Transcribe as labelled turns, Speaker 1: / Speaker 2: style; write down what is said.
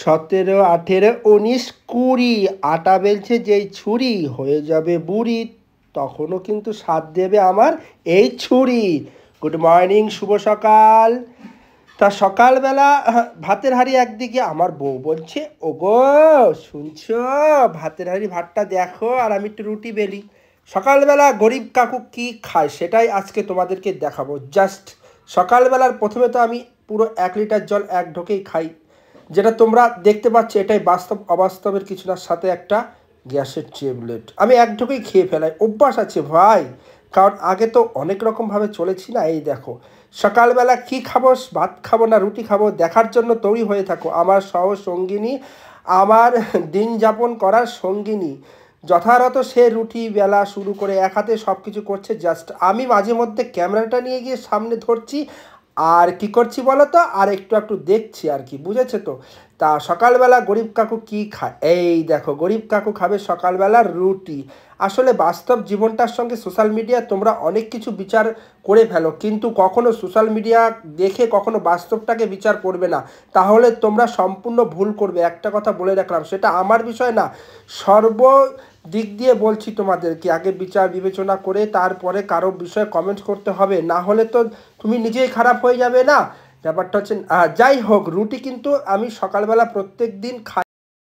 Speaker 1: 17, 18, 19, 20 আটা বেলছে যেই ছুরি হয়ে যাবে বুড়ি, তখনও কিন্তু সাথ দেবে আমার এই ছুরি। গুড মর্নিং, শুভ সকাল। তা সকালবেলা ভাতের হাঁড়ি একদিকে, আমার বউ বলছে ওগো শুনছো, ভাতের হাঁড়ি ভাতটা দেখো আর আমি একটু রুটি বেলি। সকালবেলা গরিব কাকু কি খায় সেটাই আজকে তোমাদেরকে দেখাবো। জাস্ট সকালবেলার প্রথমে তো আমি পুরো 1 লিটার জল এক ঢোকেই খাই, যেটা তোমরা দেখতে পাচ্ছ এটাই বাস্তব, অবাস্তবের কিছু না। সাথে একটা গ্যাসের ট্যাবলেট আমি এক ঢোকেই খেয়ে ফেলাই, অভ্যাস আছে ভাই, কারণ আগে তো অনেক রকমভাবে চলেছি না। এই দেখো সকালবেলা কি খাবো, ভাত খাবো না রুটি খাবো দেখার জন্য তৈরি হয়ে থাকো আমার সহ সঙ্গিনী, আমার দিন যাপন করার সঙ্গিনী। যথারত সে রুটি বেলা শুরু করে এক হাতে সব কিছু করছে, জাস্ট আমি মাঝে মধ্যে ক্যামেরাটা নিয়ে গিয়ে সামনে ধরছি আর কি করছি বলো তো, আর একটু একটু দেখছি আর কি, বুঝেছো তো। তা সকালবেলা গরিব কাকু কি খায়, এই দেখো গরিব কাকু খাবে সকালবেলা রুটি। আসলে বাস্তব জীবনটার সঙ্গে সোশ্যাল মিডিয়া তোমরা অনেক কিছু বিচার করে ফেলো, কিন্তু কখনো সোশ্যাল মিডিয়া দেখে কখনো বাস্তবটাকে বিচার করবে না, তাহলে তোমরা সম্পূর্ণ ভুল করবে। একটা কথা বলে রাখলাম, সেটা আমার বিষয় না, সর্ব দিক দিয়ে বলছি তোমাদেরকে, আগে বিচার বিবেচনা করে তারপরে কারো বিষয়ে কমেন্ট করতে হবে, না হলে তো তুমি নিজেই খারাপ হয়ে যাবে না। ব্যাপারটা হচ্ছে যাই হোক, রুটি কিন্তু আমি সকালবেলা প্রত্যেক দিন খাই।